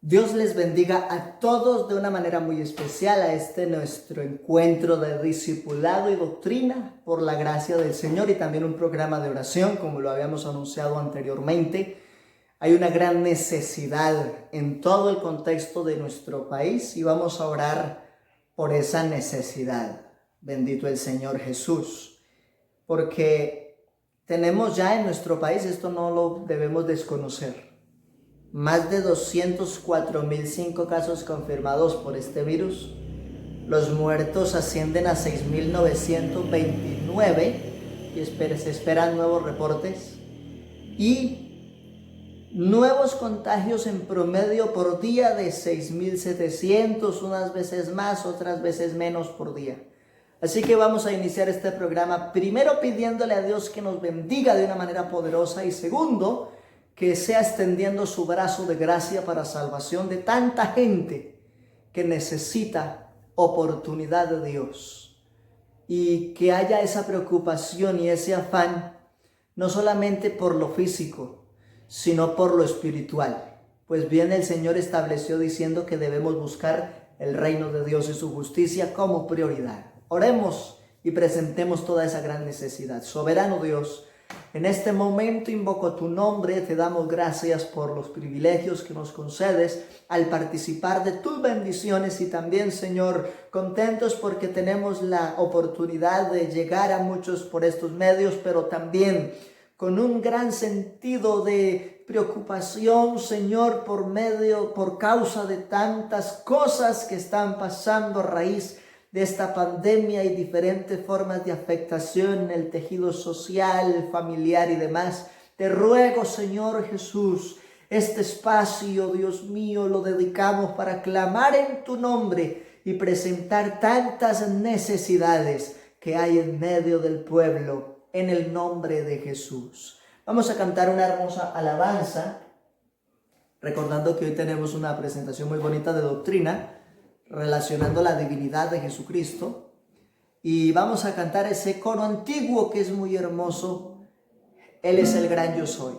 Dios les bendiga a todos de una manera muy especial a este nuestro encuentro de discipulado y doctrina por la gracia del Señor y también un programa de oración como lo habíamos anunciado anteriormente. Hay una gran necesidad en todo el contexto de nuestro país y vamos a orar por esa necesidad. Bendito el Señor Jesús, porque tenemos ya en nuestro país, esto no lo debemos desconocer, más de 204.005 casos confirmados por este virus. Los muertos ascienden a 6.929 y se esperan nuevos reportes. Y nuevos contagios en promedio por día de 6.700, unas veces más, otras veces menos por día. Así que vamos a iniciar este programa primero pidiéndole a Dios que nos bendiga de una manera poderosa y segundo, que sea extendiendo su brazo de gracia para salvación de tanta gente que necesita oportunidad de Dios y que haya esa preocupación y ese afán no solamente por lo físico, sino por lo espiritual. Pues bien, el Señor estableció diciendo que debemos buscar el reino de Dios y su justicia como prioridad. Oremos y presentemos toda esa gran necesidad. Soberano Dios, en este momento invoco tu nombre, te damos gracias por los privilegios que nos concedes al participar de tus bendiciones y también, Señor, contentos porque tenemos la oportunidad de llegar a muchos por estos medios, pero también con un gran sentido de preocupación, Señor, por causa de tantas cosas que están pasando a raíz de esta pandemia y diferentes formas de afectación en el tejido social, familiar y demás. Te ruego, Señor Jesús, este espacio, Dios mío, lo dedicamos para clamar en tu nombre y presentar tantas necesidades que hay en medio del pueblo, en el nombre de Jesús. Vamos a cantar una hermosa alabanza, recordando que hoy tenemos una presentación muy bonita de doctrina, relacionando la divinidad de Jesucristo, y vamos a cantar ese coro antiguo que es muy hermoso. Él es el gran yo soy.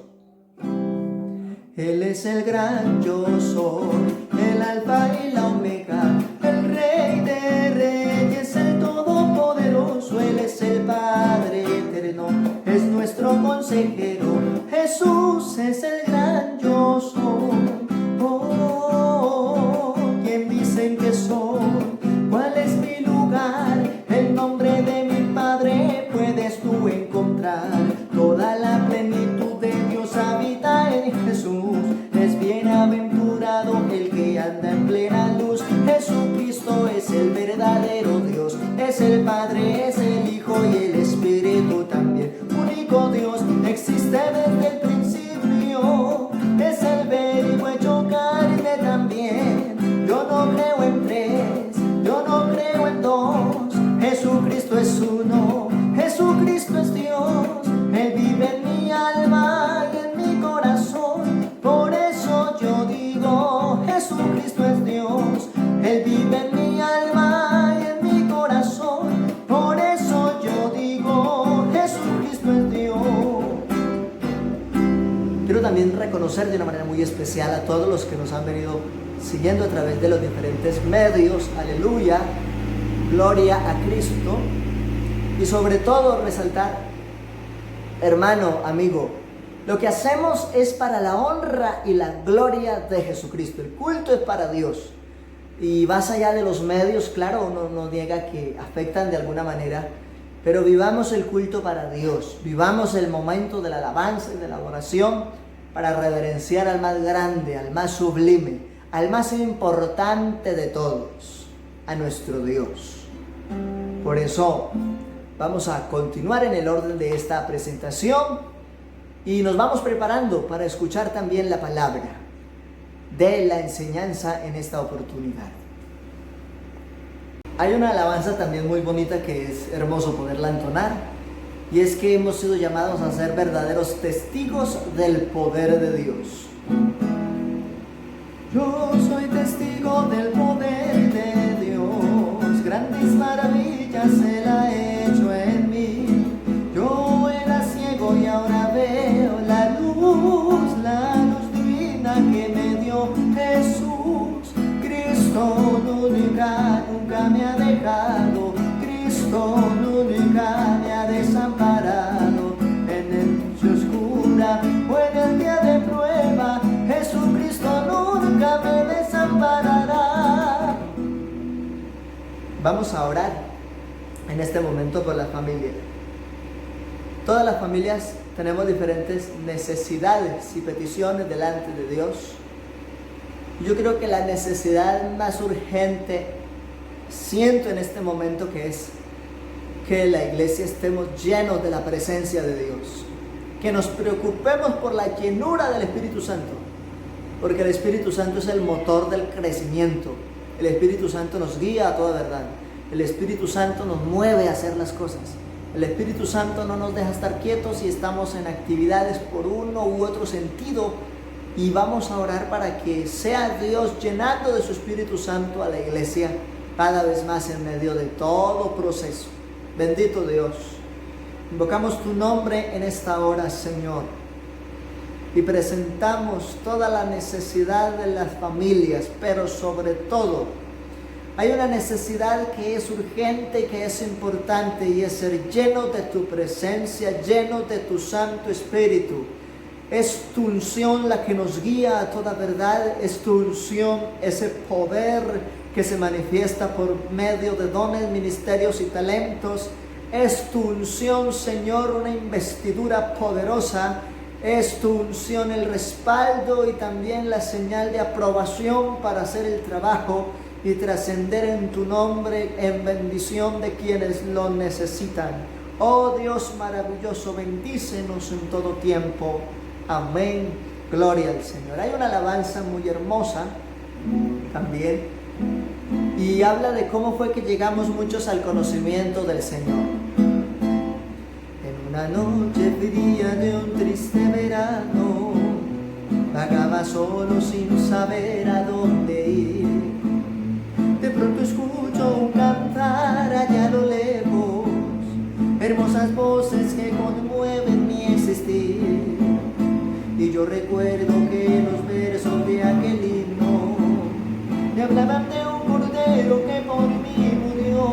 Él es el gran yo soy, el alfa y la omega, el rey de reyes, el todopoderoso. Él es el Padre eterno, es nuestro consejero. Jesús es el gran yo soy. ¿Quién dicen que soy? ¿Cuál es mi lugar? El nombre de mi Padre puedes tú encontrar. Toda la plenitud de Dios habita en Jesús. Es bienaventurado el que anda en plena luz. Jesucristo es el verdadero Dios. Es el Padre, es el Hijo y el Espíritu también. Único Dios, existe desde el principio. Es el verbo hecho carne también. Yo no creo en tres, yo no creo en dos. Jesucristo es uno, Jesucristo es Dios. Él vive en mi alma y en mi corazón. Por eso yo digo, Jesucristo es Dios. Él vive en mi alma y en mi corazón. Por eso yo digo, Jesucristo es Dios. Quiero también reconocer de una manera muy especial a todos los que nos han venido siguiendo a través de los diferentes medios. Aleluya, gloria a Cristo. Y sobre todo resaltar, hermano, amigo, lo que hacemos es para la honra y la gloria de Jesucristo. El culto es para Dios. Y más allá de los medios, claro, uno no niega que afectan de alguna manera, pero vivamos el culto para Dios. Vivamos el momento de la alabanza y de la adoración para reverenciar al más grande, al más sublime, al más importante de todos, a nuestro Dios. Por eso vamos a continuar en el orden de esta presentación y nos vamos preparando para escuchar también la palabra de la enseñanza en esta oportunidad. Hay una alabanza también muy bonita que es hermoso poderla entonar, y es que hemos sido llamados a ser verdaderos testigos del poder de Dios. Yo soy testigo del poder de Dios, grandes maravillas Él ha hecho en mí. Yo era ciego y ahora veo la luz divina que me dio Jesús. dejado, Cristo nunca me ha desamparado. En el noche oscura o en el día de prueba, Jesucristo nunca me desamparará. Vamos a orar en este momento por la familia. Todas las familias tenemos diferentes necesidades y peticiones delante de Dios. Yo creo que la necesidad más urgente siento en este momento que es que la iglesia estemos llenos de la presencia de Dios, que nos preocupemos por la llenura del Espíritu Santo, porque el Espíritu Santo es el motor del crecimiento. El Espíritu Santo nos guía a toda verdad. El Espíritu Santo nos mueve a hacer las cosas. El Espíritu Santo no nos deja estar quietos y estamos en actividades por uno u otro sentido, y vamos a orar para que sea Dios llenando de su Espíritu Santo a la iglesia cada vez más en medio de todo proceso. Bendito Dios, invocamos tu nombre en esta hora, Señor, y presentamos toda la necesidad de las familias, pero sobre todo hay una necesidad que es urgente y que es importante, y es ser lleno de tu presencia, lleno de tu Santo Espíritu. Es tu unción la que nos guía a toda verdad, es tu unción, ese poder que se manifiesta por medio de dones, ministerios y talentos. Es tu unción, Señor, una investidura poderosa. Es tu unción el respaldo y también la señal de aprobación para hacer el trabajo y trascender en tu nombre en bendición de quienes lo necesitan. Oh Dios maravilloso, bendícenos en todo tiempo. Amén. Gloria al Señor. Hay una alabanza muy hermosa también, y habla de cómo fue que llegamos muchos al conocimiento del Señor. En una noche fría de un triste verano, vagaba solo sin saber a dónde ir. De pronto escucho un cantar allá a lo lejos, hermosas voces que conmueven mi existir. Y yo recuerdo que los versos de aquel himno me hablaban de un cordero que por mí murió.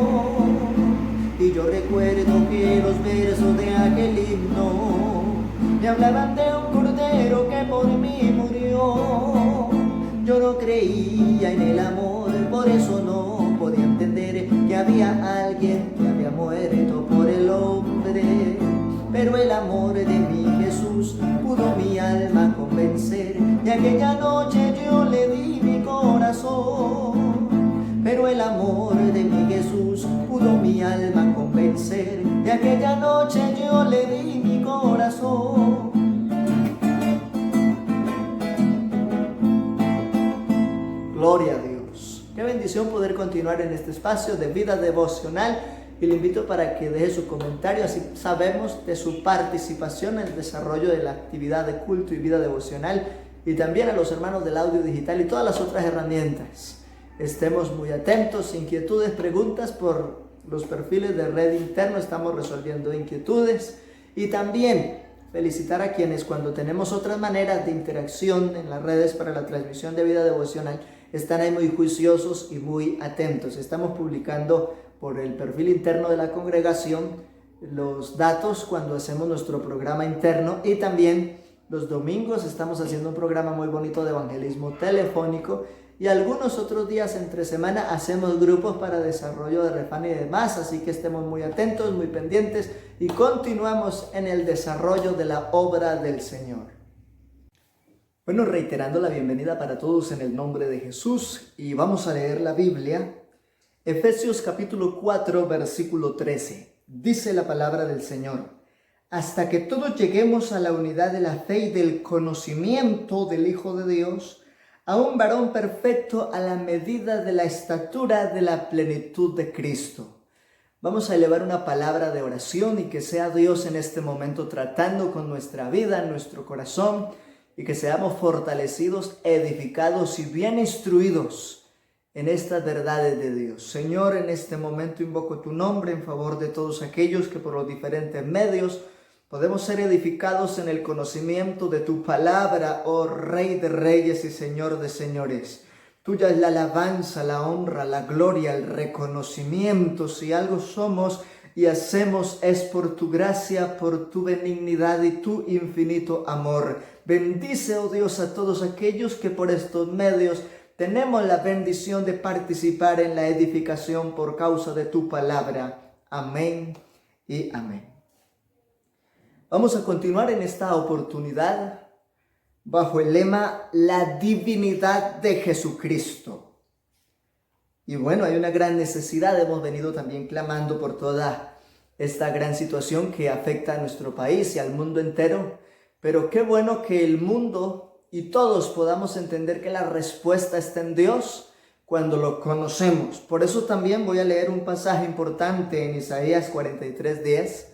Y yo recuerdo que los versos de aquel himno me hablaban de un cordero que por mí murió. Yo no creía en el amor, por eso no podía entender que había alguien que había muerto por el hombre. Pero el amor de mi Jesús pudo mi alma convencer, y aquella noche yo le di mi corazón. Pero el amor de mi Jesús pudo mi alma convencer, y aquella noche yo le di mi corazón. Gloria a Dios. Qué bendición poder continuar en este espacio de vida devocional, y le invito para que deje su comentario, así sabemos de su participación en el desarrollo de la actividad de culto y vida devocional, y también a los hermanos del audio digital y todas las otras herramientas. Estemos muy atentos. Inquietudes, preguntas por los perfiles de Red Interno, estamos resolviendo inquietudes. Y también felicitar a quienes, cuando tenemos otras maneras de interacción en las redes para la transmisión de vida devocional, están ahí muy juiciosos y muy atentos. Estamos publicando por el perfil interno de la congregación los datos cuando hacemos nuestro programa interno, y también los domingos estamos haciendo un programa muy bonito de evangelismo telefónico, y algunos otros días entre semana hacemos grupos para desarrollo de refán y demás. Así que estemos muy atentos, muy pendientes, y continuamos en el desarrollo de la obra del Señor. Bueno, reiterando la bienvenida para todos en el nombre de Jesús, y vamos a leer la Biblia. Efesios capítulo 4, versículo 13. Dice la palabra del Señor: hasta que todos lleguemos a la unidad de la fe y del conocimiento del Hijo de Dios, a un varón perfecto, a la medida de la estatura de la plenitud de Cristo. Vamos a elevar una palabra de oración, y que sea Dios en este momento tratando con nuestra vida, nuestro corazón, y que seamos fortalecidos, edificados y bien instruidos en estas verdades de Dios. Señor, en este momento invoco tu nombre en favor de todos aquellos que por los diferentes medios podemos ser edificados en el conocimiento de tu palabra, oh Rey de Reyes y Señor de Señores. Tuya es la alabanza, la honra, la gloria, el reconocimiento. Si algo somos y hacemos es por tu gracia, por tu benignidad y tu infinito amor. Bendice, oh Dios, a todos aquellos que por estos medios tenemos la bendición de participar en la edificación por causa de tu palabra. Amén y amén. Vamos a continuar en esta oportunidad bajo el lema La divinidad de Jesucristo. Y bueno, hay una gran necesidad, hemos venido también clamando por toda esta gran situación que afecta a nuestro país y al mundo entero, pero qué bueno que el mundo y todos podamos entender que la respuesta está en Dios cuando lo conocemos. Por eso también voy a leer un pasaje importante en Isaías 43:10,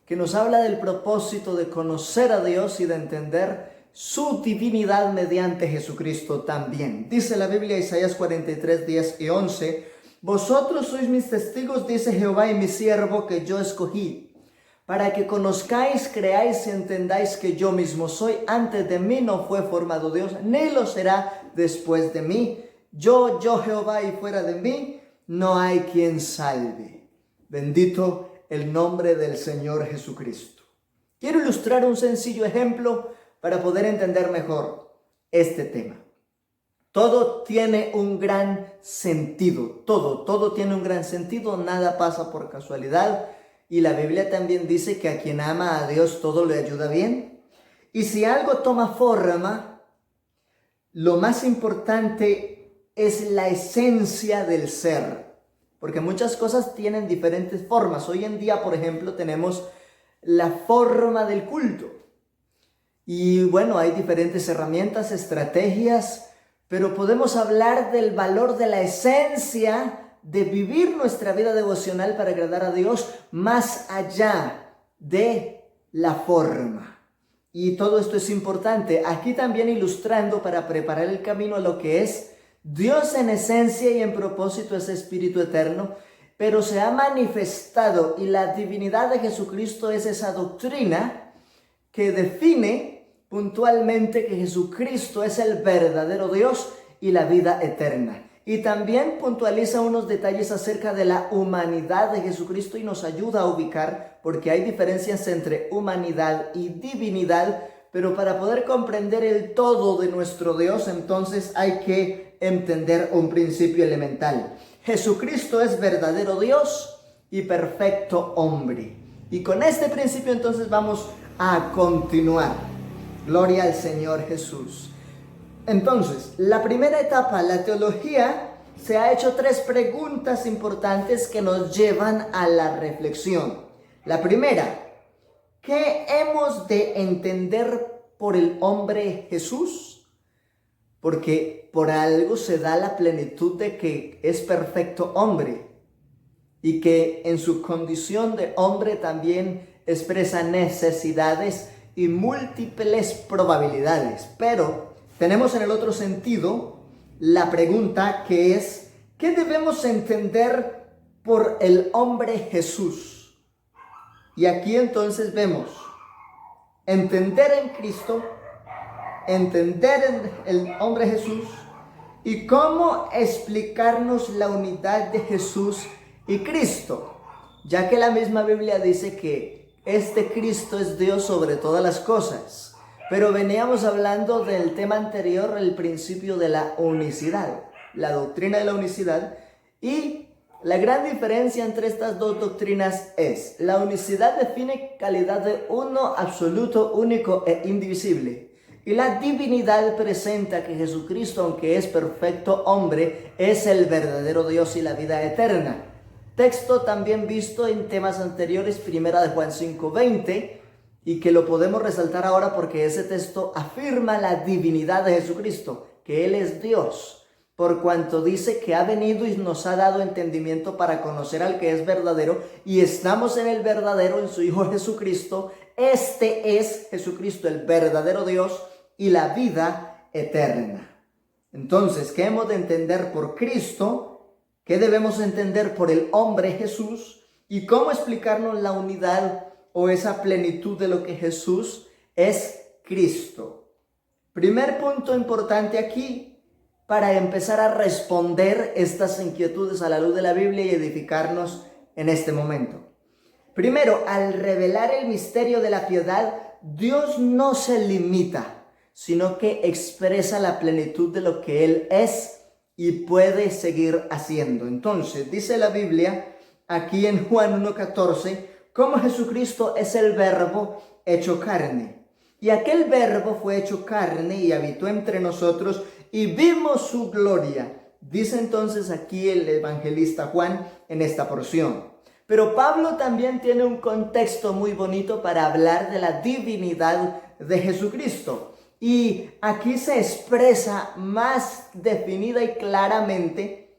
que nos habla del propósito de conocer a Dios y de entender su divinidad mediante Jesucristo también. Dice la Biblia, Isaías 43:10 y 11, vosotros sois mis testigos, dice Jehová, y mi siervo que yo escogí, para que conozcáis, creáis y entendáis que yo mismo soy. Antes de mí no fue formado Dios, ni lo será después de mí. Yo Jehová, y fuera de mí no hay quien salve. Bendito el nombre del Señor Jesucristo. Quiero ilustrar un sencillo ejemplo para poder entender mejor este tema. Todo tiene un gran sentido, todo tiene un gran sentido, nada pasa por casualidad, y la Biblia también dice que a quien ama a Dios todo le ayuda bien. Y si algo toma forma, lo más importante es la esencia del ser, porque muchas cosas tienen diferentes formas. Hoy en día, por ejemplo, tenemos la forma del culto. Y bueno, hay diferentes herramientas, estrategias, pero podemos hablar del valor de la esencia de vivir nuestra vida devocional para agradar a Dios más allá de la forma. Y todo esto es importante. Aquí también ilustrando para preparar el camino a lo que es Dios en esencia y en propósito es espíritu eterno, pero se ha manifestado, y la divinidad de Jesucristo es esa doctrina que define puntualmente que Jesucristo es el verdadero Dios y la vida eterna. Y también puntualiza unos detalles acerca de la humanidad de Jesucristo y nos ayuda a ubicar, porque hay diferencias entre humanidad y divinidad, pero para poder comprender el todo de nuestro Dios, entonces hay que entender un principio elemental. Jesucristo es verdadero Dios y perfecto hombre. Y con este principio entonces vamos a continuar. Gloria al Señor Jesús. Entonces, la primera etapa, la teología, se ha hecho 3 preguntas importantes que nos llevan a la reflexión. La primera, ¿qué hemos de entender por el hombre Jesús? Porque por algo se da la plenitud de que es perfecto hombre y que en su condición de hombre también expresa necesidades y múltiples probabilidades. Pero tenemos en el otro sentido la pregunta que es, ¿qué debemos entender por el hombre Jesús? Y aquí entonces vemos entender en Cristo, entender en el hombre Jesús y cómo explicarnos la unidad de Jesús y Cristo, ya que la misma Biblia dice que este Cristo es Dios sobre todas las cosas. Pero veníamos hablando del tema anterior, el principio de la unicidad, la doctrina de la unicidad, y la gran diferencia entre estas dos doctrinas es, la unicidad define calidad de uno absoluto, único e indivisible, y la divinidad presenta que Jesucristo, aunque es perfecto hombre, es el verdadero Dios y la vida eterna. Texto también visto en temas anteriores, 1 de Juan 5:20, y que lo podemos resaltar ahora porque ese texto afirma la divinidad de Jesucristo, que Él es Dios, por cuanto dice que ha venido y nos ha dado entendimiento para conocer al que es verdadero, y estamos en el verdadero, en su Hijo Jesucristo. Este es Jesucristo, el verdadero Dios y la vida eterna. Entonces, ¿qué hemos de entender por Cristo? ¿Qué debemos entender por el hombre Jesús? ¿Y cómo explicarnos la unidad o esa plenitud de lo que Jesús es Cristo? Primer punto importante aquí, para empezar a responder estas inquietudes a la luz de la Biblia y edificarnos en este momento. Primero, al revelar el misterio de la piedad, Dios no se limita, sino que expresa la plenitud de lo que Él es y puede seguir haciendo. Entonces, dice la Biblia aquí en Juan 1:14, cómo Jesucristo es el Verbo hecho carne. Y aquel Verbo fue hecho carne y habitó entre nosotros y vimos su gloria. Dice entonces aquí el evangelista Juan en esta porción. Pero Pablo también tiene un contexto muy bonito para hablar de la divinidad de Jesucristo. Y aquí se expresa más definida y claramente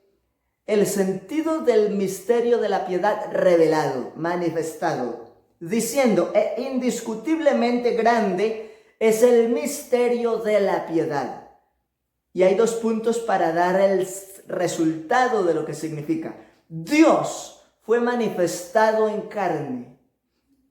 el sentido del misterio de la piedad revelado, manifestado, diciendo, indiscutiblemente grande es el misterio de la piedad. Y hay 2 puntos para dar el resultado de lo que significa. Dios fue manifestado en carne.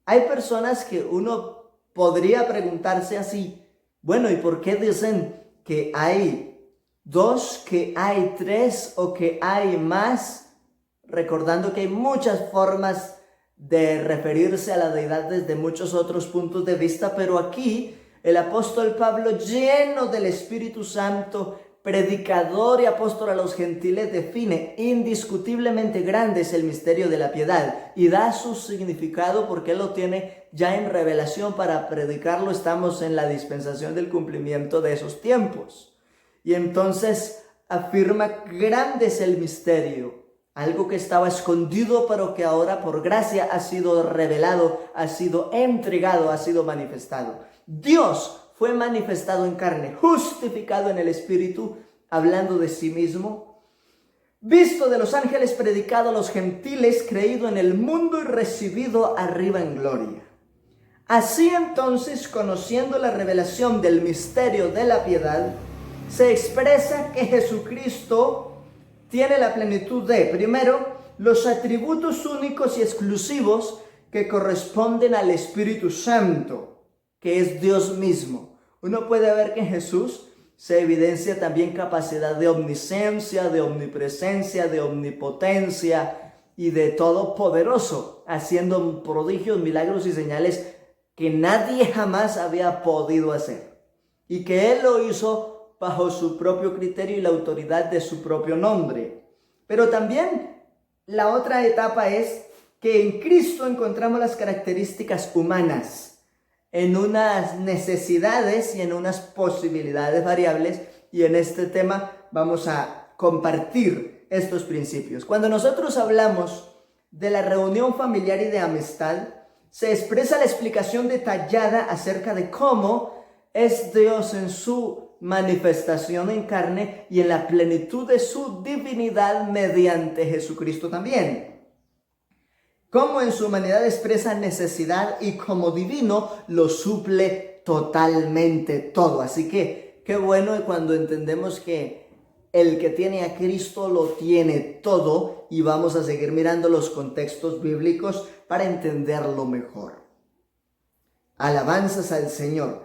Hay personas que uno podría preguntarse así, bueno, ¿y por qué dicen que hay 2, que hay 3 o que hay más? Recordando que hay muchas formas de referirse a la deidad desde muchos otros puntos de vista, pero aquí el apóstol Pablo, lleno del Espíritu Santo, predicador y apóstol a los gentiles, define indiscutiblemente grande es el misterio de la piedad y da su significado porque él lo tiene ya en revelación para predicarlo. Estamos en la dispensación del cumplimiento de esos tiempos. Y entonces afirma grande es el misterio, algo que estaba escondido pero que ahora por gracia ha sido revelado, ha sido entregado, ha sido manifestado. Dios fue manifestado en carne, justificado en el Espíritu, hablando de sí mismo, visto de los ángeles, predicado a los gentiles, creído en el mundo y recibido arriba en gloria. Así entonces, conociendo la revelación del misterio de la piedad, se expresa que Jesucristo tiene la plenitud de, primero, los atributos únicos y exclusivos que corresponden al Espíritu Santo, que es Dios mismo. Uno puede ver que en Jesús se evidencia también capacidad de omnisciencia, de omnipresencia, de omnipotencia y de todopoderoso, haciendo prodigios, milagros y señales que nadie jamás había podido hacer. Y que Él lo hizo bajo su propio criterio y la autoridad de su propio nombre. Pero también la otra etapa es que en Cristo encontramos las características humanas, en unas necesidades y en unas posibilidades variables, y en este tema vamos a compartir estos principios. Cuando nosotros hablamos de la reunión familiar y de amistad, se expresa la explicación detallada acerca de cómo es Dios en su manifestación en carne y en la plenitud de su divinidad mediante Jesucristo también. Cómo en su humanidad expresa necesidad y como divino lo suple totalmente todo. Así que qué bueno cuando entendemos que el que tiene a Cristo lo tiene todo, y vamos a seguir mirando los contextos bíblicos para entenderlo mejor. Alabanzas al Señor.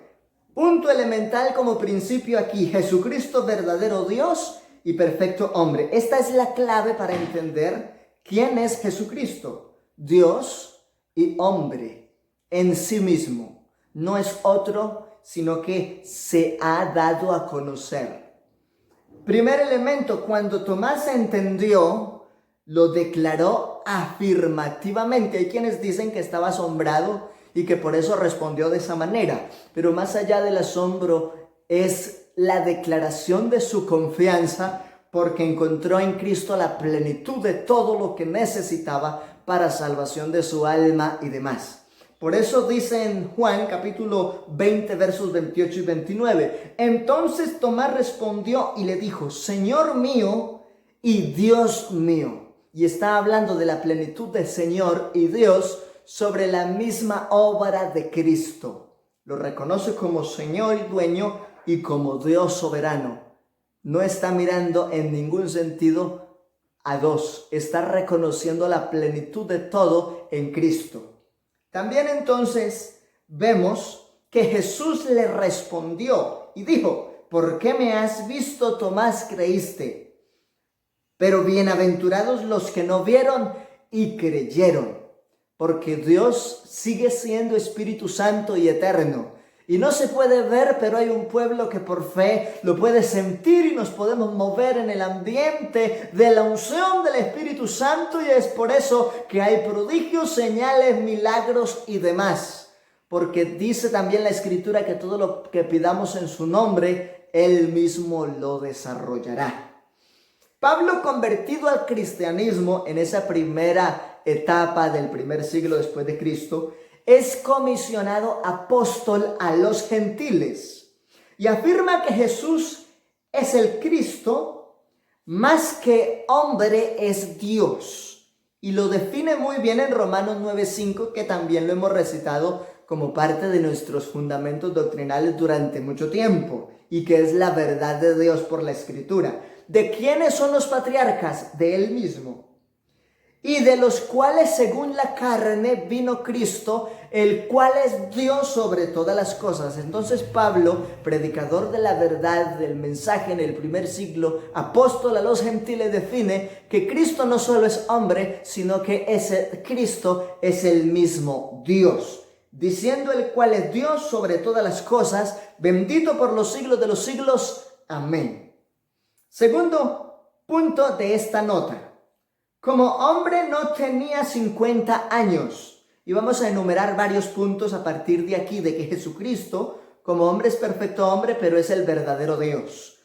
Punto elemental como principio aquí: Jesucristo, verdadero Dios y perfecto hombre. Esta es la clave para entender quién es Jesucristo. Dios y hombre en sí mismo. No es otro, sino que se ha dado a conocer. Primer elemento: cuando Tomás entendió, lo declaró afirmativamente. Hay quienes dicen que estaba asombrado y que por eso respondió de esa manera. Pero más allá del asombro es la declaración de su confianza, porque encontró en Cristo la plenitud de todo lo que necesitaba para salvación de su alma y demás. Por eso dice en Juan capítulo 20 versos 28 y 29, entonces Tomás respondió y le dijo: Señor mío y Dios mío. Y está hablando de la plenitud de Señor y Dios sobre la misma obra de Cristo. Lo reconoce como Señor y dueño y como Dios soberano. No está mirando en ningún sentido a dos, está reconociendo la plenitud de todo en Cristo. También entonces vemos que Jesús le respondió y dijo: ¿por qué me has visto, Tomás, creíste? Pero bienaventurados los que no vieron y creyeron, porque Dios sigue siendo Espíritu Santo y eterno. Y no se puede ver, pero hay un pueblo que por fe lo puede sentir y nos podemos mover en el ambiente de la unción del Espíritu Santo, y es por eso que hay prodigios, señales, milagros y demás. Porque dice también la Escritura que todo lo que pidamos en su nombre, Él mismo lo desarrollará. Pablo, convertido al cristianismo en esa primera etapa del primer siglo después de Cristo, es comisionado apóstol a los gentiles y afirma que Jesús es el Cristo, más que hombre es Dios. Y lo define muy bien en Romanos 9:5, que también lo hemos recitado como parte de nuestros fundamentos doctrinales durante mucho tiempo, y que es la verdad de Dios por la Escritura. ¿De quiénes son los patriarcas? De Él mismo. Y de los cuales según la carne vino Cristo, el cual es Dios sobre todas las cosas. Entonces Pablo, predicador de la verdad del mensaje en el primer siglo, apóstol a los gentiles, define que Cristo no solo es hombre, sino que Cristo es el mismo Dios, diciendo el cual es Dios sobre todas las cosas, bendito por los siglos de los siglos. Amén. Segundo punto de esta nota. Como hombre no tenía 50 años. Y vamos a enumerar varios puntos a partir de aquí, de que Jesucristo, como hombre, es perfecto hombre, pero es el verdadero Dios.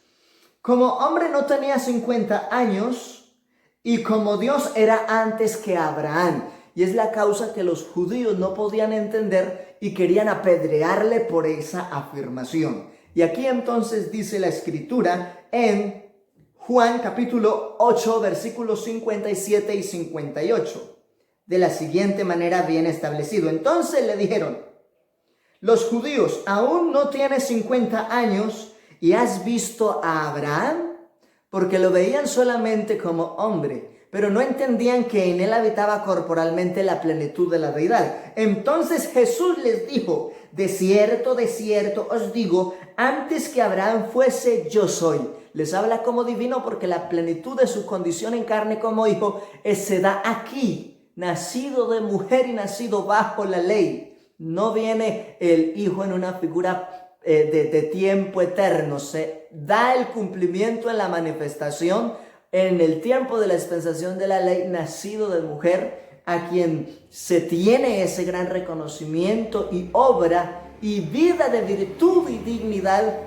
Como hombre no tenía 50 años, y como Dios era antes que Abraham. Y es la causa que los judíos no podían entender y querían apedrearle por esa afirmación. Y aquí entonces dice la Escritura en Juan capítulo 8, versículos 57 y 58. De la siguiente manera bien establecido. Entonces le dijeron los judíos: ¿aún no tienes 50 años y has visto a Abraham? Porque lo veían solamente como hombre, pero no entendían que en él habitaba corporalmente la plenitud de la deidad. Entonces Jesús les dijo: de cierto os digo, antes que Abraham fuese, yo soy. Les habla como divino porque la plenitud de su condición en carne como hijo se da aquí, nacido de mujer y nacido bajo la ley. No viene el hijo en una figura de tiempo eterno. Se da el cumplimiento en la manifestación en el tiempo de la dispensación de la ley, nacido de mujer, a quien se tiene ese gran reconocimiento y obra y vida de virtud y dignidad,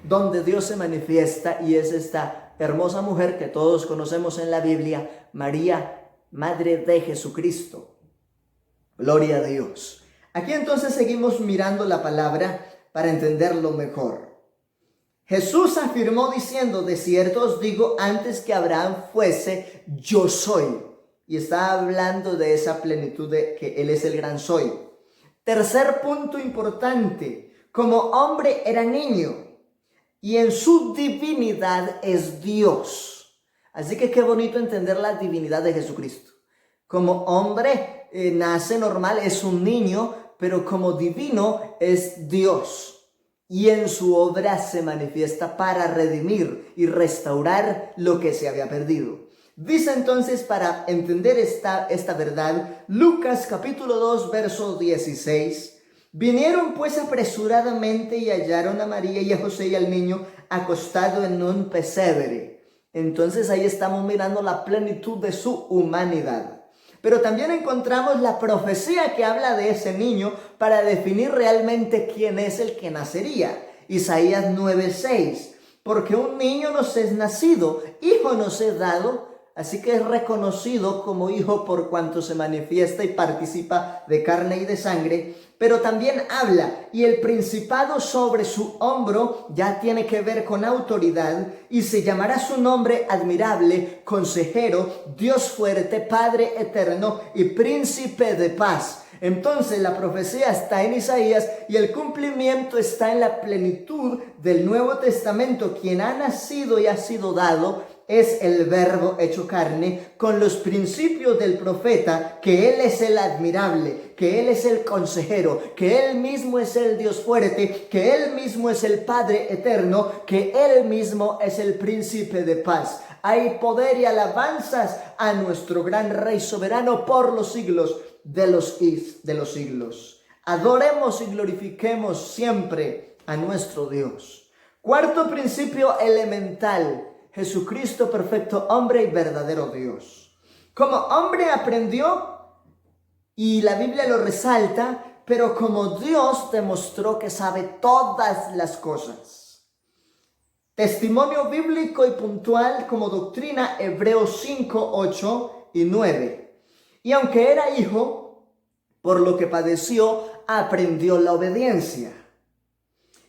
donde Dios se manifiesta, y es esta hermosa mujer que todos conocemos en la Biblia, María, Madre de Jesucristo. Gloria a Dios. Aquí entonces seguimos mirando la palabra para entenderlo mejor. Jesús afirmó diciendo: de cierto os digo, antes que Abraham fuese, yo soy. Y está hablando de esa plenitud de que Él es el gran soy. Tercer punto importante: como hombre era niño, y en su divinidad es Dios. Así que qué bonito entender la divinidad de Jesucristo. Como hombre nace normal, es un niño, pero como divino es Dios. Y en su obra se manifiesta para redimir y restaurar lo que se había perdido. Dice entonces, para entender esta verdad, Lucas capítulo 2, verso 16. Vinieron pues apresuradamente y hallaron a María y a José y al niño acostado en un pesebre. Entonces ahí estamos mirando la plenitud de su humanidad. Pero también encontramos la profecía que habla de ese niño para definir realmente quién es el que nacería. Isaías 9:6. Porque un niño nos es nacido, hijo nos es dado, así que es reconocido como hijo por cuanto se manifiesta y participa de carne y de sangre. Pero también habla, y el principado sobre su hombro ya tiene que ver con autoridad, y se llamará su nombre admirable, consejero, Dios fuerte, Padre eterno y príncipe de paz. Entonces la profecía está en Isaías y el cumplimiento está en la plenitud del Nuevo Testamento. Quien ha nacido y ha sido dado es el Verbo hecho carne, con los principios del profeta, que Él es el admirable, que Él es el consejero, que Él mismo es el Dios fuerte, que Él mismo es el Padre eterno, que Él mismo es el príncipe de paz. Hay poder y alabanzas a nuestro gran Rey soberano por los siglos de los siglos. Adoremos y glorifiquemos siempre a nuestro Dios. Cuarto principio elemental: Jesucristo, perfecto hombre y verdadero Dios. Como hombre aprendió, y la Biblia lo resalta, pero como Dios demostró que sabe todas las cosas. Testimonio bíblico y puntual como doctrina, Hebreos 5, 8 y 9. Y aunque era hijo, por lo que padeció, aprendió la obediencia.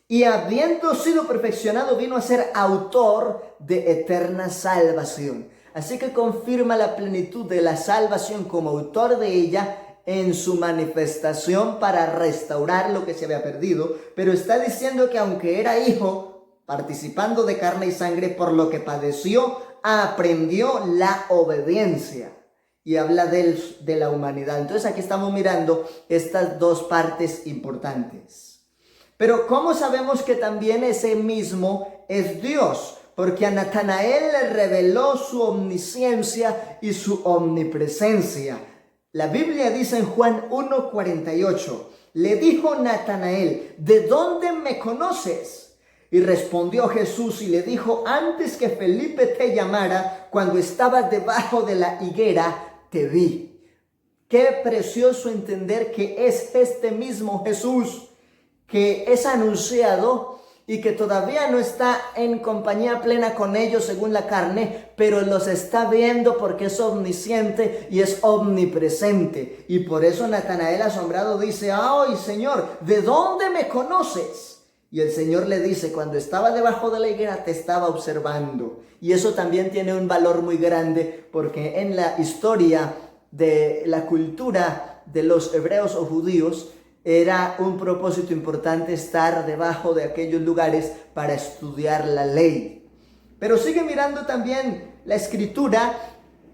Y habiendo sido perfeccionado, vino a ser autor de eterna salvación. Así que confirma la plenitud de la salvación como autor de ella en su manifestación para restaurar lo que se había perdido. Pero está diciendo que aunque era hijo, participando de carne y sangre, por lo que padeció, aprendió la obediencia. Y habla de la humanidad. Entonces aquí estamos mirando estas dos partes importantes. Pero ¿cómo sabemos que también ese mismo es Dios? Porque a Natanael le reveló su omnisciencia y su omnipresencia. La Biblia dice en Juan 1:48, le dijo Natanael, ¿de dónde me conoces? Y respondió Jesús y le dijo, antes que Felipe te llamara, cuando estabas debajo de la higuera, te vi. Qué precioso entender que es este mismo Jesús que es anunciado y que todavía no está en compañía plena con ellos según la carne, pero los está viendo porque es omnisciente y es omnipresente. Y por eso Natanael asombrado dice, ¡ay, Señor! ¿De dónde me conoces? Y el Señor le dice, cuando estaba debajo de la higuera te estaba observando. Y eso también tiene un valor muy grande porque en la historia de la cultura de los hebreos o judíos, era un propósito importante estar debajo de aquellos lugares para estudiar la ley. Pero sigue mirando también la escritura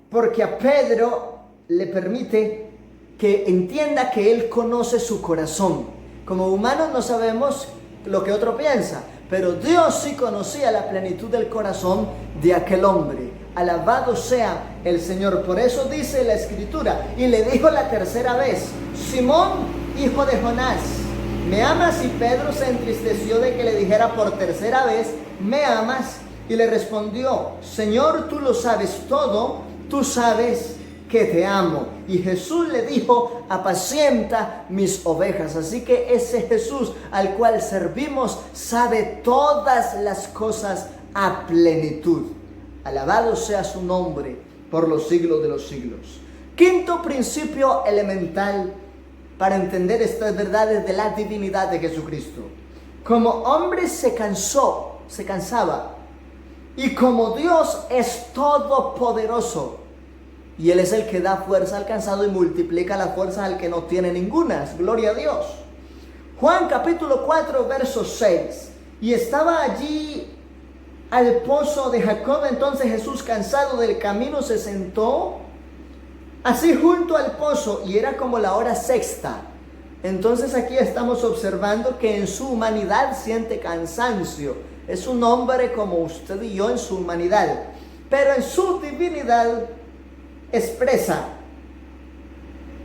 porque a Pedro le permite que entienda que él conoce su corazón. Como humanos no sabemos lo que otro piensa, pero Dios sí conocía la plenitud del corazón de aquel hombre. Alabado sea el Señor. Por eso dice la escritura, y le dijo la tercera vez, Simón, hijo de Jonás, ¿me amas? Y Pedro se entristeció de que le dijera por tercera vez, ¿me amas? Y le respondió, Señor, tú lo sabes todo, tú sabes que te amo. Y Jesús le dijo, apacienta mis ovejas. Así que ese Jesús al cual servimos sabe todas las cosas a plenitud. Alabado sea su nombre por los siglos de los siglos. Quinto principio elemental para entender estas verdades de la divinidad de Jesucristo. Como hombre se cansaba. Y como Dios es todopoderoso. Y Él es el que da fuerza al cansado y multiplica la fuerza al que no tiene ninguna. Gloria a Dios. Juan capítulo 4, verso 6. Y estaba allí al pozo de Jacob. Entonces Jesús, cansado del camino, se sentó así junto al pozo, y era como la hora sexta. Entonces aquí estamos observando que en su humanidad siente cansancio. Es un hombre como usted y yo en su humanidad, pero en su divinidad expresa,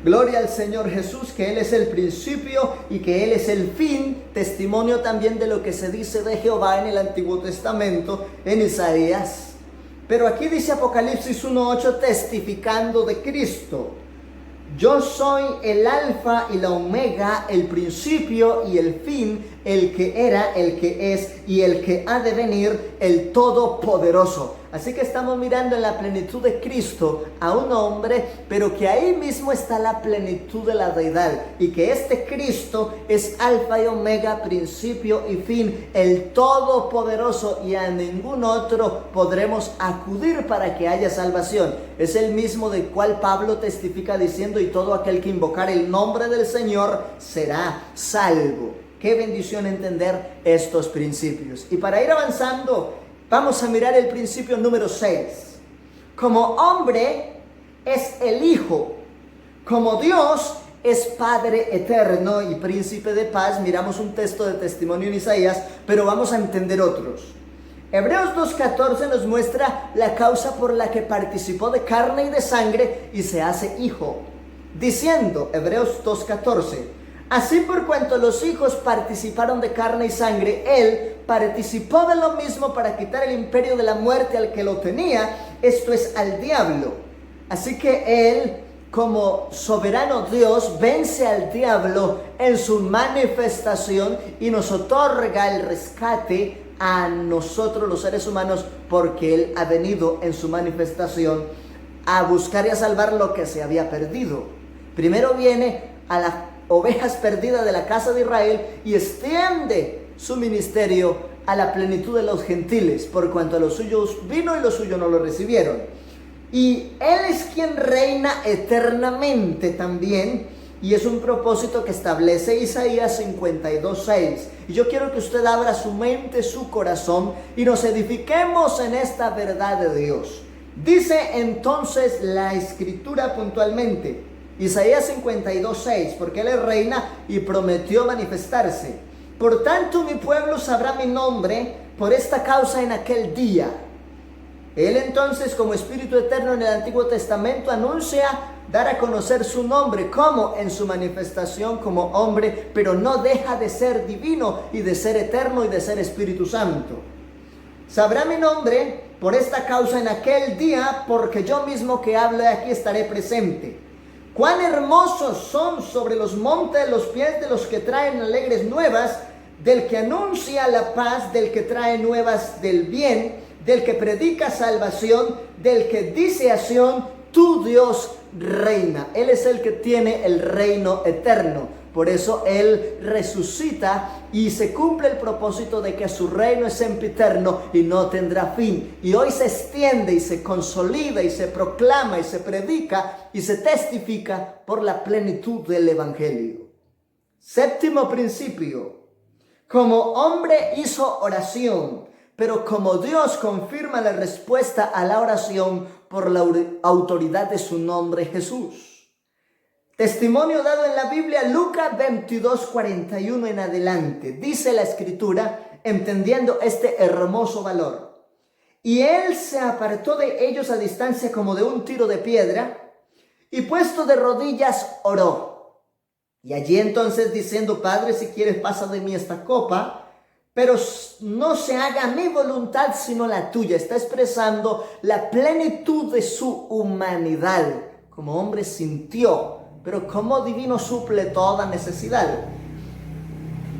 gloria al Señor Jesús, que Él es el principio y que Él es el fin. Testimonio también de lo que se dice de Jehová en el Antiguo Testamento, en Isaías. Pero aquí dice Apocalipsis 1:8, testificando de Cristo. Yo soy el alfa y la omega, el principio y el fin, el que era, el que es y el que ha de venir, el todopoderoso. Así que estamos mirando en la plenitud de Cristo a un hombre, pero que ahí mismo está la plenitud de la deidad. Y que este Cristo es alfa y omega, principio y fin, el todopoderoso, y a ningún otro podremos acudir para que haya salvación. Es el mismo del cual Pablo testifica diciendo, y todo aquel que invocar el nombre del Señor será salvo. Qué bendición entender estos principios. Y para ir avanzando, Vamos a mirar el principio número 6. Como hombre es el Hijo, como Dios es Padre eterno y príncipe de paz. Miramos un texto de testimonio en Isaías, pero vamos a entender otros. Hebreos 2:14 nos muestra la causa por la que participó de carne y de sangre y se hace hijo, diciendo, Hebreos 2:14, así por cuanto los hijos participaron de carne y sangre, él participó de lo mismo para quitar el imperio de la muerte al que lo tenía, esto es, al diablo. Así que él, como soberano Dios, vence al diablo en su manifestación y nos otorga el rescate a nosotros los seres humanos, porque él ha venido en su manifestación a buscar y a salvar lo que se había perdido. Primero viene a las ovejas perdidas de la casa de Israel y extiende su ministerio a la plenitud de los gentiles, por cuanto a los suyos vino y los suyos no lo recibieron. Y él es quien reina eternamente también, y es un propósito que establece Isaías 52:6. Y yo quiero que usted abra su mente, su corazón, y nos edifiquemos en esta verdad de Dios. Dice entonces la Escritura puntualmente, Isaías 52:6, porque él es reina y prometió manifestarse. Por tanto, mi pueblo sabrá mi nombre por esta causa en aquel día. Él entonces, como Espíritu Eterno en el Antiguo Testamento, anuncia dar a conocer su nombre, como en su manifestación como hombre, pero no deja de ser divino y de ser eterno y de ser Espíritu Santo. Sabrá mi nombre por esta causa en aquel día, porque yo mismo que hablo de aquí estaré presente. Cuán hermosos son sobre los montes los pies de los que traen alegres nuevas, del que anuncia la paz, del que trae nuevas del bien, del que predica salvación, del que dice a Sión, tu Dios reina. Él es el que tiene el reino eterno. Por eso Él resucita y se cumple el propósito de que su reino es sempiterno y no tendrá fin. Y hoy se extiende y se consolida y se proclama y se predica y se testifica por la plenitud del Evangelio. Séptimo principio. Como hombre hizo oración, pero como Dios confirma la respuesta a la oración por la autoridad de su nombre Jesús. Testimonio dado en la Biblia, Lucas 22:41 en adelante. Dice la Escritura, entendiendo este hermoso valor. Y él se apartó de ellos a distancia como de un tiro de piedra, y puesto de rodillas oró. Y allí entonces diciendo, Padre, si quieres pasa de mí esta copa, pero no se haga mi voluntad sino la tuya. Está expresando la plenitud de su humanidad. Como hombre sintió, pero como divino suple toda necesidad.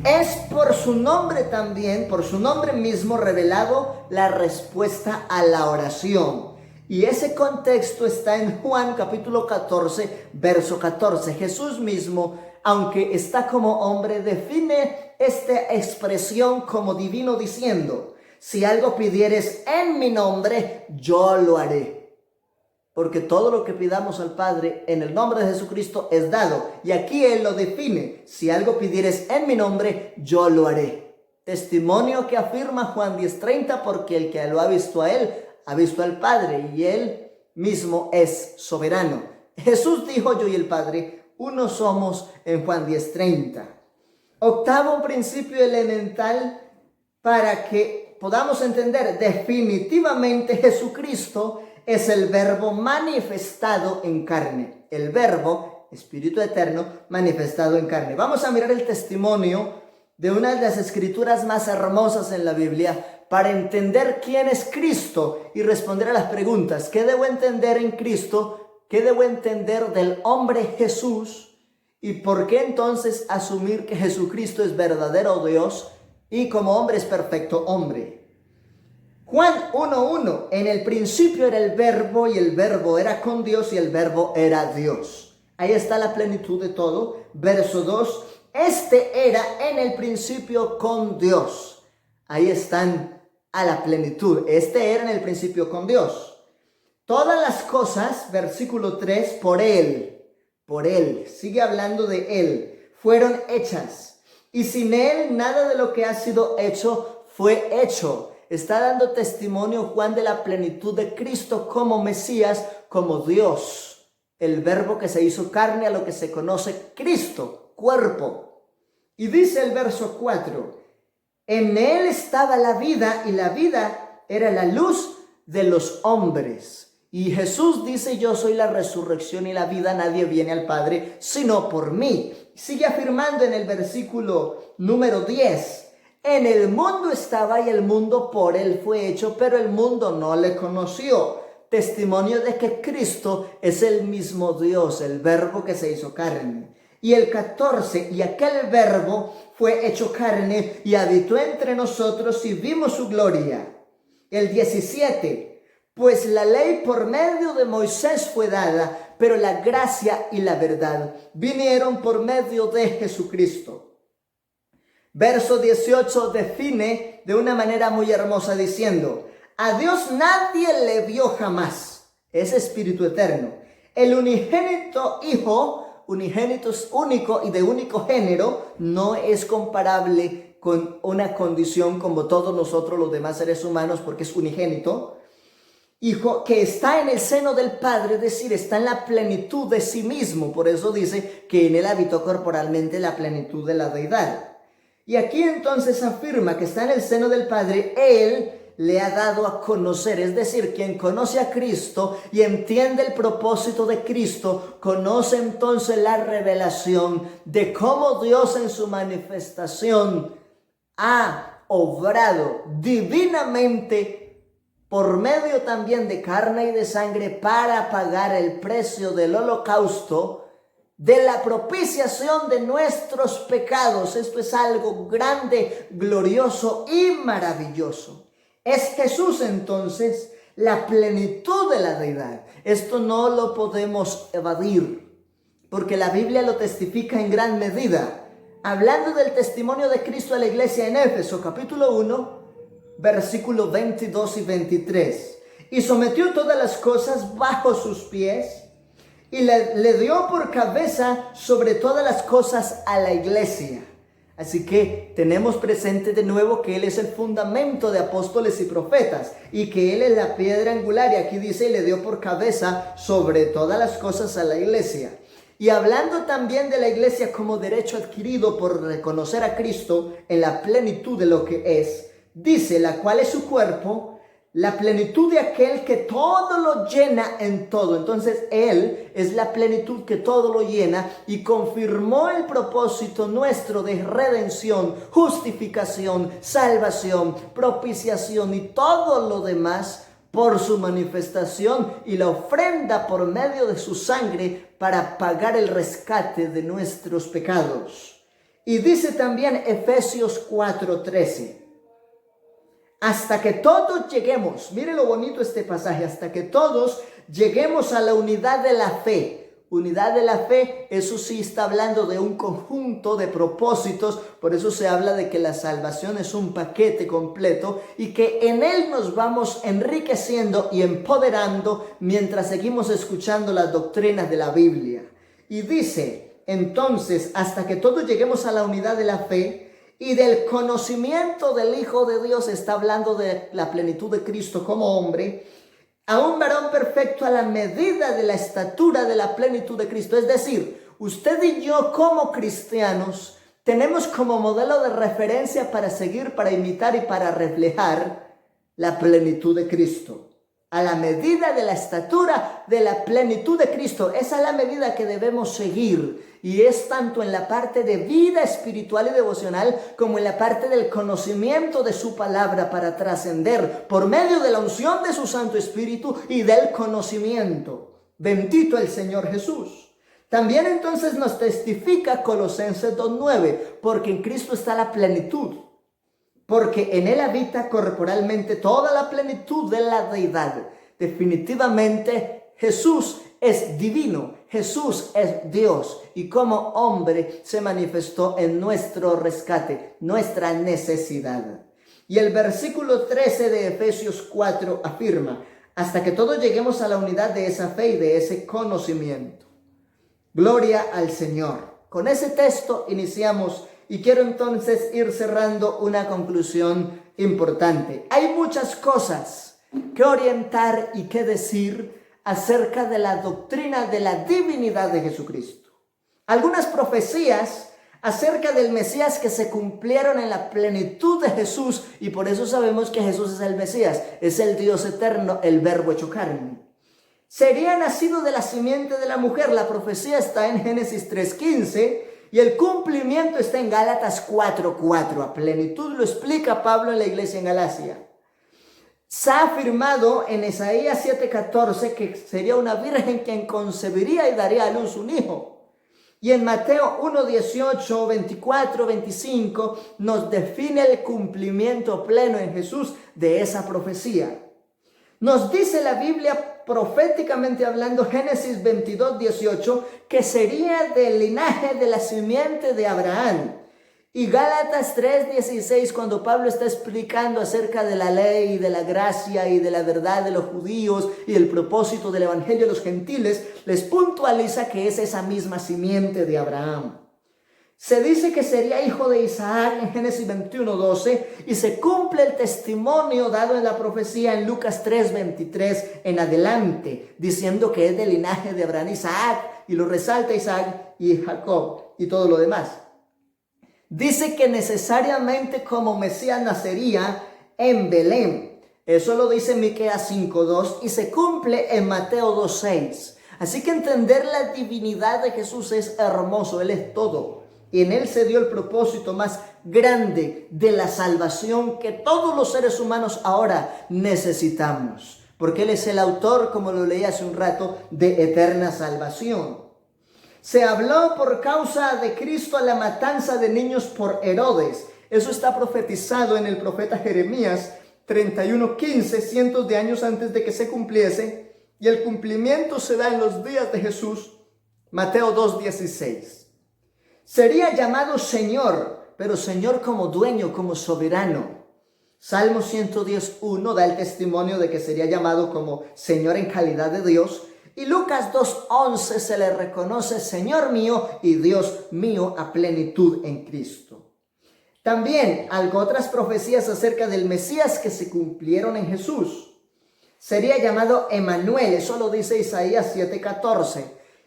Es por su nombre también, por su nombre mismo revelado la respuesta a la oración. Y ese contexto está en Juan capítulo 14, verso 14. Jesús mismo, aunque está como hombre, define esta expresión como divino diciendo, si algo pidieres en mi nombre, yo lo haré. Porque todo lo que pidamos al Padre en el nombre de Jesucristo es dado. Y aquí Él lo define, si algo pidieres en mi nombre, yo lo haré. Testimonio que afirma Juan 10:30, porque el que lo ha visto a Él, ha visto al Padre, y Él mismo es soberano. Jesús dijo, yo y el Padre, uno somos, en Juan 10:30. Octavo principio elemental para que podamos entender definitivamente Jesucristo es el verbo manifestado en carne. El verbo, Espíritu Eterno, manifestado en carne. Vamos a mirar el testimonio de una de las escrituras más hermosas en la Biblia para entender quién es Cristo y responder a las preguntas. ¿Qué debo entender en Cristo? ¿Qué debo entender del hombre Jesús? ¿Y por qué entonces asumir que Jesucristo es verdadero Dios y como hombre es perfecto hombre? Juan 1:1, en el principio era el verbo y el verbo era con Dios y el verbo era Dios. Ahí está la plenitud de todo. Verso 2, este era en el principio con Dios. Ahí están a la plenitud. Este era en el principio con Dios. Todas las cosas, versículo 3, por Él, sigue hablando de Él, fueron hechas. Y sin Él nada de lo que ha sido hecho fue hecho. está dando testimonio Juan de la plenitud de Cristo como Mesías, como Dios, el verbo que se hizo carne, a lo que se conoce Cristo, cuerpo. Y dice el verso 4, en él estaba la vida y la vida era la luz de los hombres. Y Jesús dice, yo soy la resurrección y la vida, nadie viene al Padre sino por mí. Sigue afirmando en el versículo número 10, en el mundo estaba y el mundo por él fue hecho, pero el mundo no le conoció. Testimonio de que Cristo es el mismo Dios, el verbo que se hizo carne. Y el 14, y aquel verbo fue hecho carne y habitó entre nosotros y vimos su gloria. El 17, pues la ley por medio de Moisés fue dada, pero la gracia y la verdad vinieron por medio de Jesucristo. Verso 18 define de una manera muy hermosa diciendo, a Dios nadie le vio jamás, es espíritu eterno. El unigénito Hijo, unigénito es único y de único género, no es comparable con una condición como todos nosotros los demás seres humanos porque es unigénito. Hijo que está en el seno del Padre, es decir, está en la plenitud de sí mismo. Por eso dice que en él habitó corporalmente la plenitud de la deidad. Y aquí entonces afirma que está en el seno del Padre, él le ha dado a conocer, es decir, quien conoce a Cristo y entiende el propósito de Cristo, conoce entonces la revelación de cómo Dios en su manifestación ha obrado divinamente por medio también de carne y de sangre para pagar el precio del holocausto, de la propiciación de nuestros pecados. Esto es algo grande, glorioso y maravilloso. Es Jesús entonces la plenitud de la deidad. Esto no lo podemos evadir, porque la Biblia lo testifica en gran medida. Hablando del testimonio de Cristo a la iglesia en Éfeso, capítulo 1, versículos 22 y 23. Y sometió todas las cosas bajo sus pies y le dio por cabeza sobre todas las cosas a la iglesia. Así que tenemos presente de nuevo que Él es el fundamento de apóstoles y profetas y que Él es la piedra angular. Y aquí dice, y le dio por cabeza sobre todas las cosas a la iglesia. Y hablando también de la iglesia como derecho adquirido por reconocer a Cristo en la plenitud de lo que es, dice, la cual es su cuerpo, la plenitud de aquel que todo lo llena en todo. Entonces Él es la plenitud que todo lo llena y confirmó el propósito nuestro de redención, justificación, salvación, propiciación y todo lo demás por su manifestación y la ofrenda por medio de su sangre para pagar el rescate de nuestros pecados. Y dice también Efesios 4:13. Hasta que todos lleguemos, mire lo bonito este pasaje, hasta que todos lleguemos a la unidad de la fe. Unidad de la fe, eso sí está hablando de un conjunto de propósitos, por eso se habla de que la salvación es un paquete completo y que en él nos vamos enriqueciendo y empoderando mientras seguimos escuchando las doctrinas de la Biblia. Y dice, entonces, hasta que todos lleguemos a la unidad de la fe, y del conocimiento del Hijo de Dios, está hablando de la plenitud de Cristo como hombre, a un varón perfecto a la medida de la estatura de la plenitud de Cristo. Es decir, usted y yo como cristianos tenemos como modelo de referencia para seguir, para imitar y para reflejar la plenitud de Cristo. A la medida de la estatura de la plenitud de Cristo. Esa es la medida que debemos seguir. Y es tanto en la parte de vida espiritual y devocional como en la parte del conocimiento de su palabra para trascender por medio de la unción de su Santo Espíritu y del conocimiento. Bendito el Señor Jesús. También entonces nos testifica Colosenses 2:9, porque en Cristo está la plenitud. Porque en Él habita corporalmente toda la plenitud de la deidad. Definitivamente Jesús es divino, Jesús es Dios y como hombre se manifestó en nuestro rescate, nuestra necesidad. Y el versículo 13 de Efesios 4 afirma, hasta que todos lleguemos a la unidad de esa fe y de ese conocimiento. Gloria al Señor. Con ese texto iniciamos y quiero entonces ir cerrando una conclusión importante. Hay muchas cosas que orientar y que decir acerca de la doctrina de la divinidad de Jesucristo. Algunas profecías acerca del Mesías que se cumplieron en la plenitud de Jesús, y por eso sabemos que Jesús es el Mesías, es el Dios eterno, el Verbo hecho carne. Sería nacido de la simiente de la mujer. La profecía está en Génesis 3:15 y el cumplimiento está en Gálatas 4:4. A plenitud lo explica Pablo en la iglesia en Galacia. Se ha afirmado en Isaías 7:14 que sería una virgen quien concebiría y daría a luz un hijo. Y en Mateo 1:18, 24, 25 nos define el cumplimiento pleno en Jesús de esa profecía. Nos dice la Biblia proféticamente hablando, Génesis 22:18, que sería del linaje de la simiente de Abraham. Y Gálatas 3:16, cuando Pablo está explicando acerca de la ley, de la gracia y de la verdad de los judíos y el propósito del evangelio de los gentiles, les puntualiza que es esa misma simiente de Abraham. Se dice que sería hijo de Isaac en Génesis 21:12 y se cumple el testimonio dado en la profecía en Lucas 3:23 en adelante, diciendo que es del linaje de Abraham, Isaac, y lo resalta Isaac y Jacob y todo lo demás. Dice que necesariamente como Mesías nacería en Belén. Eso lo dice Miqueas 5:2 y se cumple en Mateo 2:6. Así que entender la divinidad de Jesús es hermoso, Él es todo. Y en Él se dio el propósito más grande de la salvación que todos los seres humanos ahora necesitamos. Porque Él es el autor, como lo leí hace un rato, de eterna salvación. Se habló por causa de Cristo a la matanza de niños por Herodes. Eso está profetizado en el profeta Jeremías 31:15, cientos de años antes de que se cumpliese. Y el cumplimiento se da en los días de Jesús, Mateo 2:16. Sería llamado Señor, pero Señor como dueño, como soberano. Salmo 110:1 da el testimonio de que sería llamado como Señor en calidad de Dios. Y Lucas 2:11 se le reconoce Señor mío y Dios mío a plenitud en Cristo. También otras profecías acerca del Mesías que se cumplieron en Jesús. Sería llamado Emanuel, eso lo dice Isaías 7:14.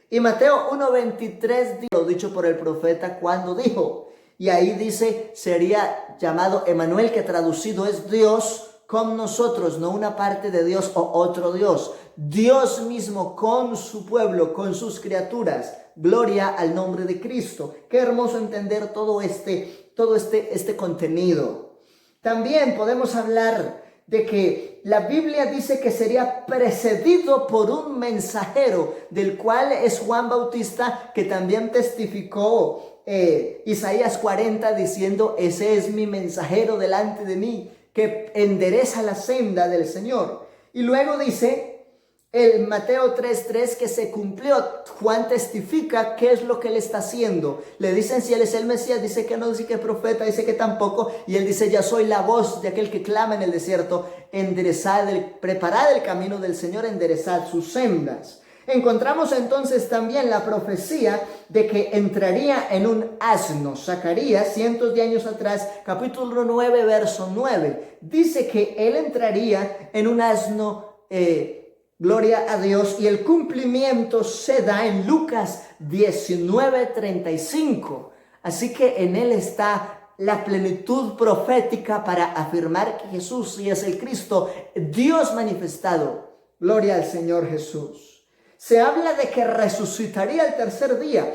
Y Mateo 1:23 lo dicho por el profeta cuando dijo. Y ahí dice, sería llamado Emanuel, que traducido es Dios con nosotros, no una parte de Dios o otro Dios. Dios mismo con su pueblo, con sus criaturas. Gloria al nombre de Cristo. Qué hermoso entender todo este contenido. También podemos hablar de que la Biblia dice que sería precedido por un mensajero, del cual es Juan Bautista, que también testificó Isaías 40 diciendo, ese es mi mensajero delante de mí, que endereza la senda del Señor. Y luego dice el Mateo 3:3 que se cumplió. Juan testifica qué es lo que él está haciendo. Le dicen si él es el Mesías, dice que no, dice que es profeta, dice que tampoco. Y él dice, ya soy la voz de aquel que clama en el desierto, preparad el camino del Señor, enderezad sus sendas. Encontramos entonces también la profecía de que entraría en un asno. Zacarías, cientos de años atrás, capítulo 9, verso 9. Dice que él entraría en un asno, gloria a Dios, y el cumplimiento se da en Lucas 19:35. Así que en él está la plenitud profética para afirmar que Jesús sí es el Cristo, Dios manifestado. Gloria al Señor Jesús. Se habla de que resucitaría el tercer día.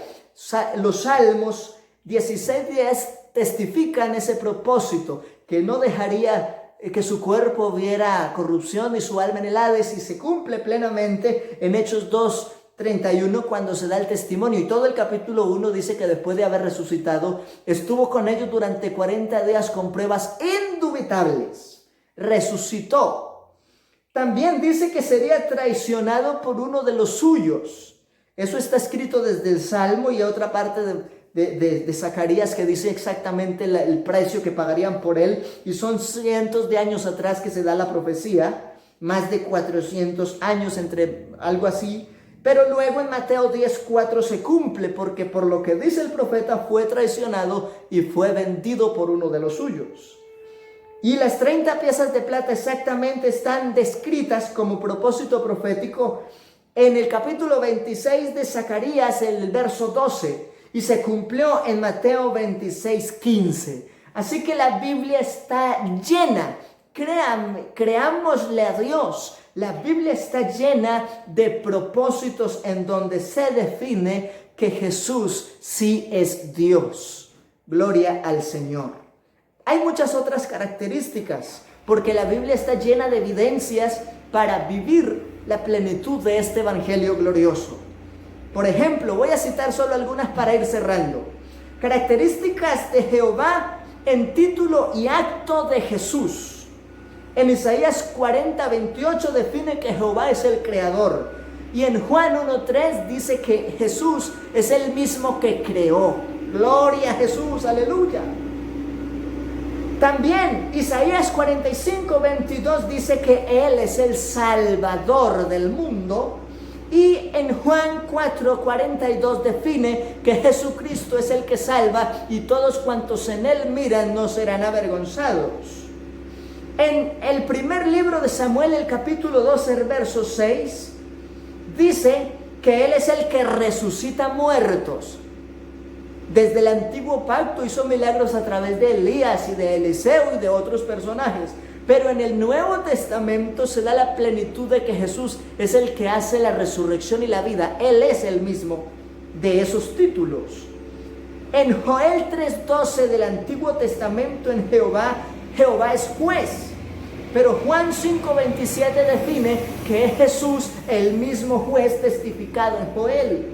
Los Salmos 16:10 testifican ese propósito, que no dejaría que su cuerpo viera corrupción y su alma en el Hades, y se cumple plenamente en Hechos 2:31 cuando se da el testimonio. Y todo el capítulo 1 dice que después de haber resucitado, estuvo con ellos durante 40 días con pruebas indubitables. Resucitó. También dice que sería traicionado por uno de los suyos. Eso está escrito desde el Salmo y otra parte de Zacarías que dice exactamente el precio que pagarían por él. Y son cientos de años atrás que se da la profecía, más de 400 años entre algo así. Pero luego en Mateo 10:4 se cumple, porque por lo que dice el profeta fue traicionado y fue vendido por uno de los suyos. Y las 30 piezas de plata exactamente están descritas como propósito profético en el capítulo 26 de Zacarías, el verso 12, y se cumplió en Mateo 26:15. Así que la Biblia está llena, creámosle a Dios, la Biblia está llena de propósitos en donde se define que Jesús sí es Dios. Gloria al Señor. Hay muchas otras características, porque la Biblia está llena de evidencias para vivir la plenitud de este evangelio glorioso. Por ejemplo, voy a citar solo algunas para ir cerrando. Características de Jehová en título y acto de Jesús. En Isaías 40:28 define que Jehová es el creador. Y en Juan 1:3 dice que Jesús es el mismo que creó. Gloria a Jesús, aleluya. También Isaías 45:22 dice que Él es el Salvador del mundo. Y en Juan 4:42 define que Jesucristo es el que salva y todos cuantos en Él miran no serán avergonzados. En el primer libro de Samuel, el capítulo 12, el verso 6, dice que Él es el que resucita muertos. Desde el antiguo pacto hizo milagros a través de Elías y de Eliseo y de otros personajes. Pero en el Nuevo Testamento se da la plenitud de que Jesús es el que hace la resurrección y la vida. Él es el mismo de esos títulos. En Joel 3:12 del Antiguo Testamento, en Jehová es juez. Pero Juan 5:27 define que es Jesús el mismo juez testificado en Joel.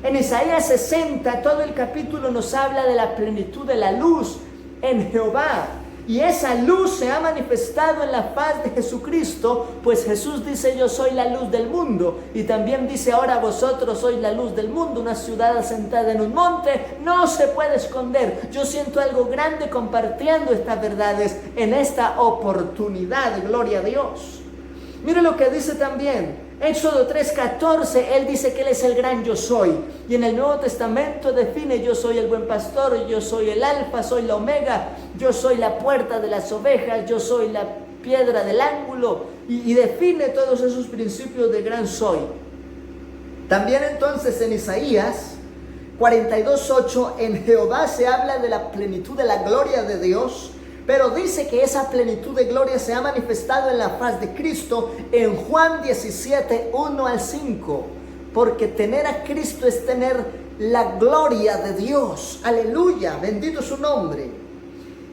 En Isaías 60, todo el capítulo nos habla de la plenitud de la luz en Jehová. Y esa luz se ha manifestado en la faz de Jesucristo, pues Jesús dice: yo soy la luz del mundo. Y también dice: ahora vosotros sois la luz del mundo. Una ciudad asentada en un monte no se puede esconder. Yo siento algo grande compartiendo estas verdades en esta oportunidad. Gloria a Dios. Mire lo que dice también Éxodo 3:14, Él dice que Él es el gran yo soy. Y en el Nuevo Testamento define: yo soy el buen pastor, yo soy el alfa, soy la omega, yo soy la puerta de las ovejas, yo soy la piedra del ángulo. Y define todos esos principios de gran soy. También entonces en Isaías 42:8, en Jehová se habla de la plenitud de la gloria de Dios. Pero dice que esa plenitud de gloria se ha manifestado en la faz de Cristo en Juan 17:1 al 5. Porque tener a Cristo es tener la gloria de Dios. Aleluya, bendito su nombre.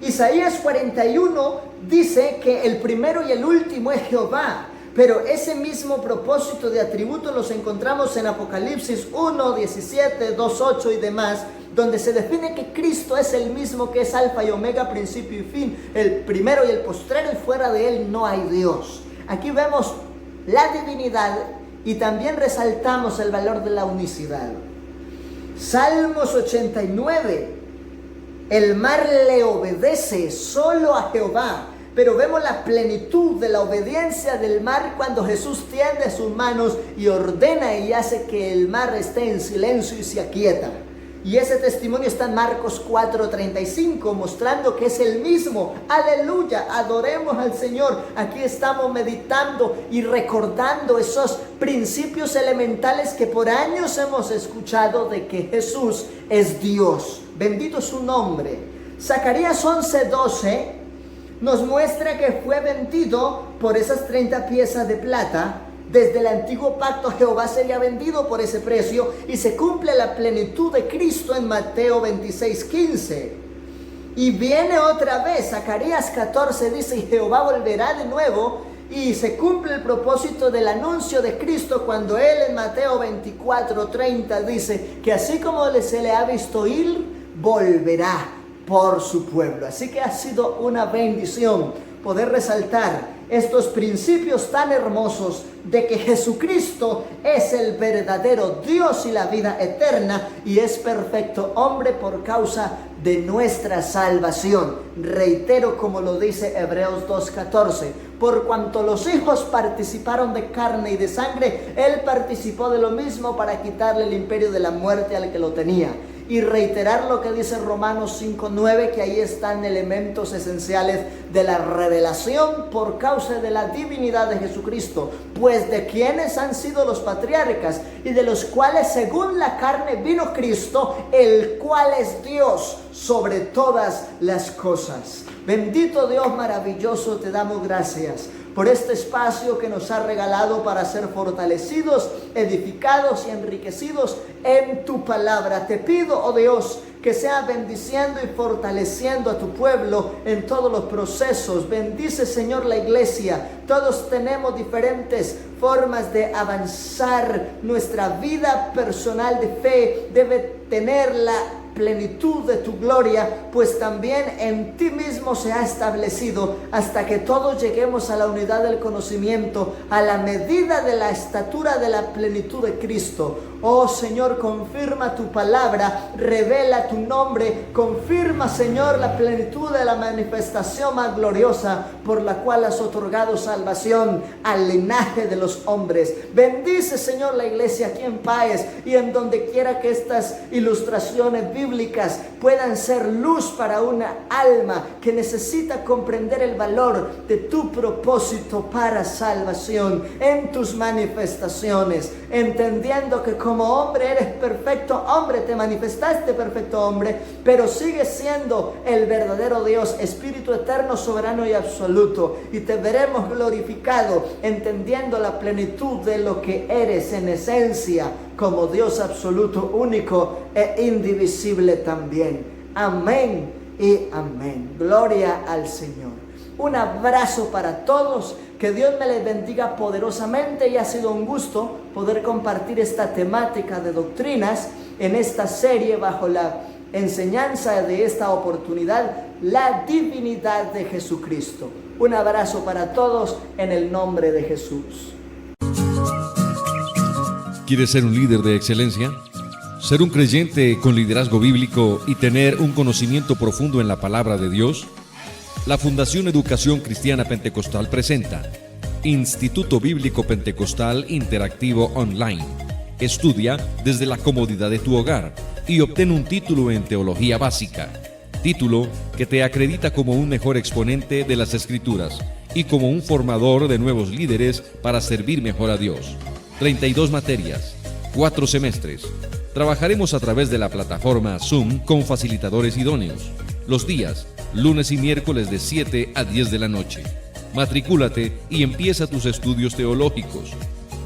Isaías 41 dice que el primero y el último es Jehová. Pero ese mismo propósito de atributos los encontramos en Apocalipsis 1:17, 2:8 y demás, donde se define que Cristo es el mismo que es alfa y omega, principio y fin, el primero y el postrero, y fuera de Él no hay Dios. Aquí vemos la divinidad y también resaltamos el valor de la unicidad. Salmos 89, el mar le obedece solo a Jehová. Pero vemos la plenitud de la obediencia del mar cuando Jesús tiende sus manos y ordena y hace que el mar esté en silencio y se aquieta. Y ese testimonio está en Marcos 4:35, mostrando que es el mismo. Aleluya, adoremos al Señor. Aquí estamos meditando y recordando esos principios elementales que por años hemos escuchado de que Jesús es Dios. Bendito su nombre. Zacarías 11:12 nos muestra que fue vendido por esas 30 piezas de plata. Desde el antiguo pacto Jehová sería vendido por ese precio y se cumple la plenitud de Cristo en Mateo 26:15. Y viene otra vez, Zacarías 14 dice: y Jehová volverá de nuevo, y se cumple el propósito del anuncio de Cristo cuando Él en Mateo 24:30 dice que así como se le ha visto ir, volverá por su pueblo. Así que ha sido una bendición poder resaltar estos principios tan hermosos de que Jesucristo es el verdadero Dios y la vida eterna y es perfecto hombre por causa de nuestra salvación. Reitero como lo dice Hebreos 2:14, por cuanto los hijos participaron de carne y de sangre, Él participó de lo mismo para quitarle el imperio de la muerte al que lo tenía. Y reiterar lo que dice Romanos 5:9, que ahí están elementos esenciales de la revelación por causa de la divinidad de Jesucristo, pues de quienes han sido los patriarcas y de los cuales según la carne vino Cristo, el cual es Dios sobre todas las cosas. Bendito Dios maravilloso, te damos gracias por este espacio que nos ha regalado para ser fortalecidos, edificados y enriquecidos en tu palabra. Te pido, oh Dios, que sea bendiciendo y fortaleciendo a tu pueblo en todos los procesos. Bendice, Señor, la iglesia. Todos tenemos diferentes formas de avanzar. Nuestra vida personal de fe debe tener la plenitud de tu gloria, pues también en ti mismo se ha establecido, hasta que todos lleguemos a la unidad del conocimiento, a la medida de la estatura de la plenitud de Cristo. Oh Señor, confirma tu palabra, revela tu nombre, confirma, Señor, la plenitud de la manifestación más gloriosa por la cual has otorgado salvación al linaje de los hombres. Bendice, Señor, la iglesia aquí en Páez y en donde quiera que estas ilustraciones bíblicas puedan ser luz para una alma que necesita comprender el valor de tu propósito para salvación en tus manifestaciones, entendiendo que como hombre eres perfecto hombre, te manifestaste perfecto hombre, pero sigues siendo el verdadero Dios, Espíritu eterno, soberano y absoluto, y te veremos glorificado entendiendo la plenitud de lo que eres en esencia como Dios absoluto, único e indivisible también. Amén y amén. Gloria al Señor. Un abrazo para todos, que Dios me les bendiga poderosamente, y ha sido un gusto poder compartir esta temática de doctrinas en esta serie bajo la enseñanza de esta oportunidad, la divinidad de Jesucristo. Un abrazo para todos en el nombre de Jesús. ¿Quieres ser un líder de excelencia? ¿Ser un creyente con liderazgo bíblico y tener un conocimiento profundo en la palabra de Dios? La Fundación Educación Cristiana Pentecostal presenta Instituto Bíblico Pentecostal Interactivo Online. Estudia desde la comodidad de tu hogar y obtén un título en Teología Básica, título que te acredita como un mejor exponente de las Escrituras y como un formador de nuevos líderes para servir mejor a Dios. 32 materias, 4 semestres. Trabajaremos a través de la plataforma Zoom con facilitadores idóneos. Los días, lunes y miércoles de 7 a 10 de la noche. Matricúlate y empieza tus estudios teológicos.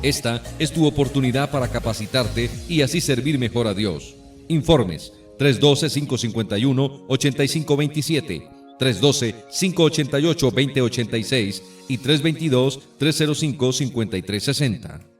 Esta es tu oportunidad para capacitarte y así servir mejor a Dios. Informes 312-551-8527, 312-588-2086 y 322-305-5360.